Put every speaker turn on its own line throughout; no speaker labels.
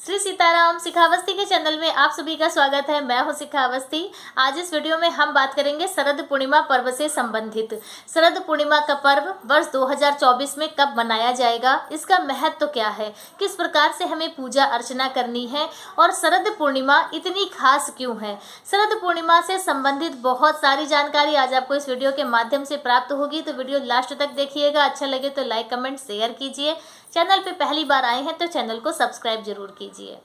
श्री सीताराम शिखावस्थी के चैनल में आप सभी का स्वागत है। मैं हूं शिखावस्थी। आज इस वीडियो में हम बात करेंगे शरद पूर्णिमा पर्व से संबंधित। शरद पूर्णिमा का पर्व वर्ष 2024 में कब मनाया जाएगा, इसका महत्व क्या है, किस प्रकार से हमें पूजा अर्चना करनी है और शरद पूर्णिमा इतनी खास क्यों है। शरद पूर्णिमा से संबंधित बहुत सारी जानकारी आज आपको इस वीडियो के माध्यम से प्राप्त होगी, तो वीडियो लास्ट तक देखिएगा। अच्छा लगे तो लाइक कमेंट शेयर कीजिए। चैनल पे पहली बार आए हैं तो चैनल को सब्सक्राइब जरूर कीजिए।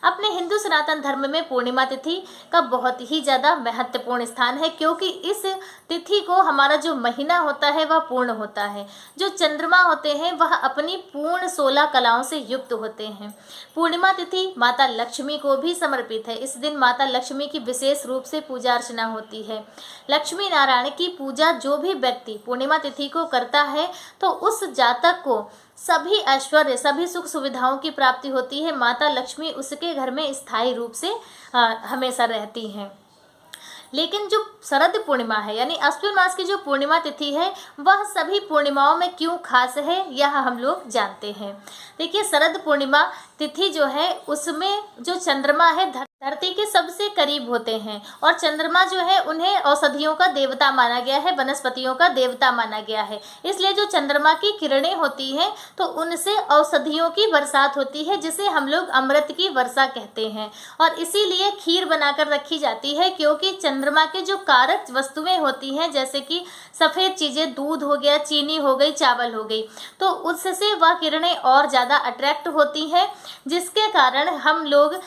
अपने हिंदू सनातन धर्म में पूर्णिमा तिथि का बहुत ही ज़्यादा महत्वपूर्ण स्थान है, क्योंकि इस तिथि को हमारा जो महीना होता है वह पूर्ण होता है। जो चंद्रमा होते हैं वह अपनी पूर्ण 16 कलाओं से युक्त होते हैं। पूर्णिमा तिथि माता लक्ष्मी को भी समर्पित है। इस दिन माता लक्ष्मी की विशेष रूप से पूजा अर्चना होती है। लक्ष्मी नारायण की पूजा जो भी व्यक्ति पूर्णिमा तिथि को करता है तो उस जातक को सभी ऐश्वर्य, सभी सुख सुविधाओं की प्राप्ति होती है। माता लक्ष्मी उसके घर में स्थायी रूप से हमेशा रहती हैं। लेकिन जो शरद पूर्णिमा है यानी अश्विन मास की जो पूर्णिमा तिथि है वह सभी पूर्णिमाओं में क्यों खास है, यह हम लोग जानते हैं। देखिए, शरद पूर्णिमा तिथि जो है उसमें जो चंद्रमा है धरती के सबसे करीब होते हैं, और चंद्रमा जो है उन्हें औषधियों का देवता माना गया है, वनस्पतियों का देवता माना गया है। इसलिए जो चंद्रमा की किरणें होती हैं तो उनसे औषधियों की बरसात होती है, जिसे हम लोग अमृत की वर्षा कहते हैं। और इसीलिए खीर बनाकर रखी जाती है, क्योंकि चंद्रमा के जो कारक वस्तुएं होती हैं जैसे कि सफ़ेद चीज़ें, दूध हो गया, चीनी हो गई, चावल हो गई, तो उससे वह किरणें और ज़्यादा अट्रैक्ट होती हैं, जिसके कारण हम लोग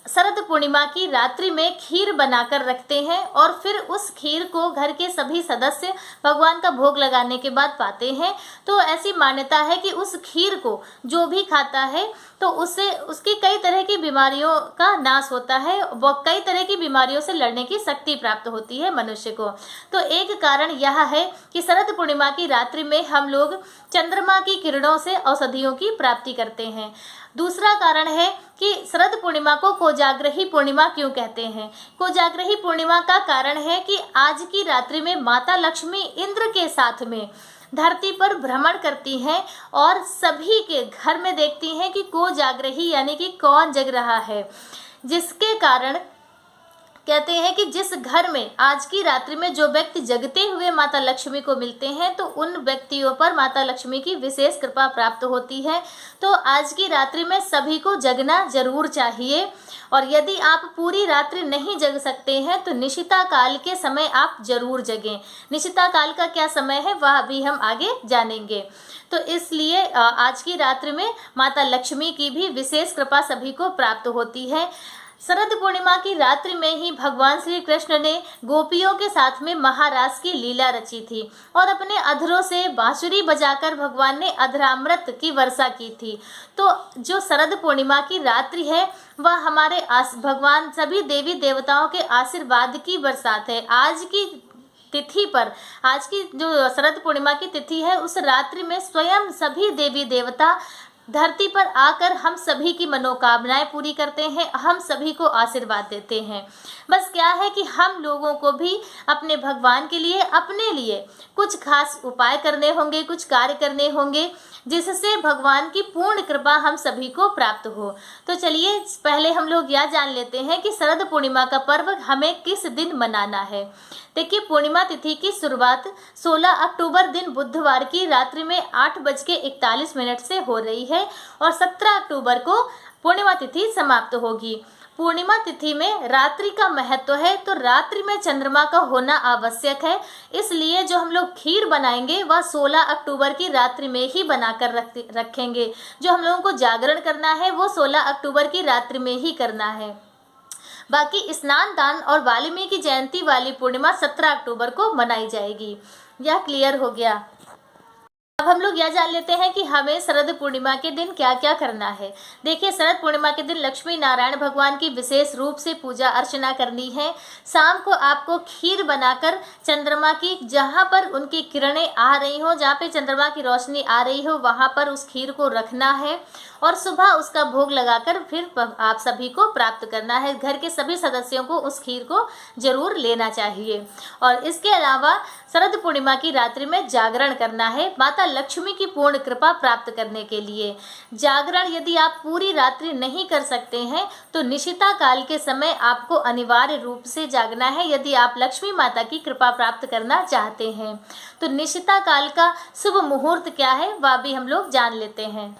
शरद पूर्णिमा की रात्रि में खीर बनाकर रखते हैं और फिर उस खीर को घर के सभी सदस्य भगवान का भोग लगाने के बाद पाते हैं। तो ऐसी मान्यता है कि उस खीर को जो भी खाता है तो उससे उसकी कई तरह की बीमारियों का नाश होता है, वो कई तरह की बीमारियों से लड़ने की शक्ति प्राप्त होती है मनुष्य को। तो एक कारण यह है कि शरद पूर्णिमा की रात्रि में हम लोग चंद्रमा की किरणों से औषधियों की प्राप्ति करते हैं। दूसरा कारण है कि शरद पूर्णिमा को कोजाग्रही पूर्णिमा क्यों कहते हैं। कोजाग्रही पूर्णिमा का कारण है कि आज की रात्रि में माता लक्ष्मी इंद्र के साथ में धरती पर भ्रमण करती हैं और सभी के घर में देखती हैं कि कोजाग्रही यानी कि कौन जग रहा है, जिसके कारण कहते हैं कि जिस घर में आज की रात्रि में जो व्यक्ति जगते हुए माता लक्ष्मी को मिलते हैं तो उन व्यक्तियों पर माता लक्ष्मी की विशेष कृपा प्राप्त होती है। तो आज की रात्रि में सभी को जगना जरूर चाहिए, और यदि आप पूरी रात्रि नहीं जग सकते हैं तो निशिता काल के समय आप जरूर जगें। निशिता काल का क्या समय है वह भी हम आगे जानेंगे। तो इसलिए आज की रात्रि में माता लक्ष्मी की भी विशेष कृपा सभी को प्राप्त होती है। शरद पूर्णिमा की रात्रि में ही भगवान श्री कृष्ण ने गोपियों के साथ में महारास की लीला रची थी और अपने अधरों से बांसुरी बजाकर भगवान ने अधरामृत की वर्षा की थी। तो जो शरद पूर्णिमा की रात्रि है वह हमारे भगवान सभी देवी देवताओं के आशीर्वाद की बरसात है। आज की तिथि पर, आज की जो शरद पूर्णिमा की तिथि है उस रात्रि में स्वयं सभी देवी देवता धरती पर आकर हम सभी की मनोकामनाएं पूरी करते हैं, हम सभी को आशीर्वाद देते हैं। बस क्या है कि हम लोगों को भी अपने भगवान के लिए, अपने लिए कुछ खास उपाय करने होंगे, कुछ कार्य करने होंगे, जिससे भगवान की पूर्ण कृपा हम सभी को प्राप्त हो। तो चलिए पहले हम लोग यह जान लेते हैं कि शरद पूर्णिमा का पर्व हमें किस दिन मनाना है। देखिए, पूर्णिमा तिथि की शुरुआत 16 अक्टूबर दिन बुधवार की रात्रि में 8:41 से हो रही है और 17 अक्टूबर को पूर्णिमा तिथि समाप्त होगी। पूर्णिमा तिथि में रात्रि का महत्व है, तो रात्रि में चंद्रमा का होना आवश्यक है। इसलिए जो हम लोग खीर बनाएंगे वह 16 अक्टूबर की रात्रि में ही बनाकर रखेंगे। जो हम लोगों को जागरण करना है वो 16 अक्टूबर की रात्रि में ही करना है। बाकी स्नान दान और वाल्मीकि जयंती वाली पूर्णिमा 17 अक्टूबर को मनाई जाएगी। यह क्लियर हो गया। अब हम लोग यह जान लेते हैं कि हमें शरद पूर्णिमा के दिन क्या क्या करना है। देखिए, शरद पूर्णिमा के दिन लक्ष्मी नारायण भगवान की विशेष रूप से पूजा अर्चना करनी है। शाम को आपको खीर बनाकर चंद्रमा की, जहाँ पर उनकी किरणें आ रही हो, जहाँ पे चंद्रमा की रोशनी आ रही हो वहाँ पर उस खीर को रखना है और सुबह उसका भोग लगाकर फिर आप सभी को प्राप्त करना है। घर के सभी सदस्यों को उस खीर को जरूर लेना चाहिए। और इसके अलावा शरद पूर्णिमा की रात्रि में जागरण करना है। माता लक्ष्मी की पूर्ण कृपा प्राप्त करने के लिए। जागरण यदि आप पूरी रात्रि नहीं कर सकते हैं तो निशिता काल के समय आपको अनिवार्य रूप से जागना है यदि आप लक्ष्मी माता की कृपा प्राप्त करना चाहते हैं। तो निशिता काल का शुभ मुहूर्त क्या है वह भी हम लोग जान लेते हैं।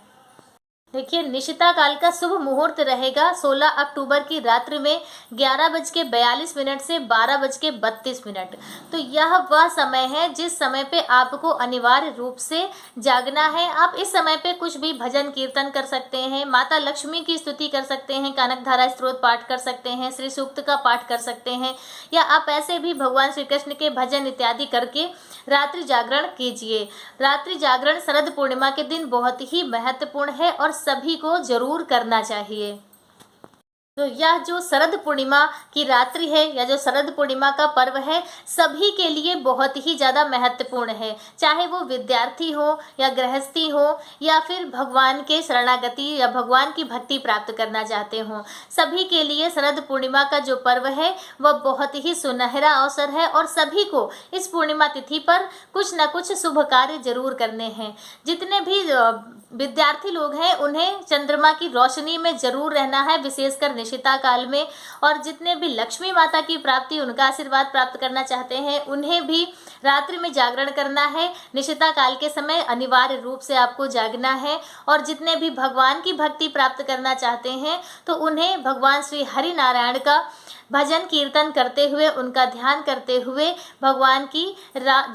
देखिए, निशिता काल का शुभ मुहूर्त रहेगा 16 अक्टूबर की रात्रि में 11:42 से 12:32। तो यह वह समय है जिस समय पे आपको अनिवार्य रूप से जागना है। आप इस समय पे कुछ भी भजन कीर्तन कर सकते हैं, माता लक्ष्मी की स्तुति कर सकते हैं, कनकधारा स्तोत्र पाठ कर सकते हैं, श्री सूक्त का पाठ कर सकते हैं, या आप ऐसे भी भगवान श्री कृष्ण के भजन इत्यादि करके रात्रि जागरण कीजिए। रात्रि जागरण शरद पूर्णिमा के दिन बहुत ही महत्वपूर्ण है और सभी को जरूर करना चाहिए। तो यह जो शरद पूर्णिमा की रात्रि है या जो शरद पूर्णिमा का पर्व है सभी के लिए बहुत ही ज़्यादा महत्वपूर्ण है, चाहे वो विद्यार्थी हो या गृहस्थी हो या फिर भगवान के शरणागति या भगवान की भक्ति प्राप्त करना चाहते हो। सभी के लिए शरद पूर्णिमा का जो पर्व है वह बहुत ही सुनहरा अवसर है और सभी को इस पूर्णिमा तिथि पर कुछ न कुछ शुभ कार्य जरूर करने हैं। जितने भी विद्यार्थी लोग हैं उन्हें चंद्रमा की रोशनी में जरूर रहना है, विशेषकर निशिता काल में। और जितने भी लक्ष्मी माता की प्राप्ति, उनका आशीर्वाद प्राप्त करना चाहते हैं उन्हें भी रात्रि में जागरण करना है। निशिता काल के समय अनिवार्य रूप से आपको जागना है। और जितने भी भगवान की भक्ति प्राप्त करना चाहते हैं तो उन्हें भगवान श्री हरि नारायण का भजन कीर्तन करते हुए, उनका ध्यान करते हुए भगवान की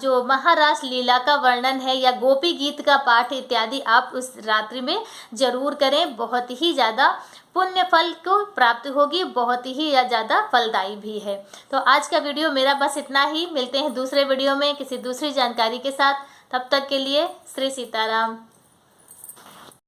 जो महारास लीला का वर्णन है या गोपी गीत का पाठ इत्यादि आप उस रात्रि में जरूर करें। बहुत ही ज़्यादा पुण्य फल को प्राप्त होगी, बहुत ही ज़्यादा फलदायी भी है। तो आज का वीडियो मेरा बस इतना ही। मिलते हैं दूसरे वीडियो में किसी दूसरी जानकारी के साथ। तब तक के लिए श्री सीताराम।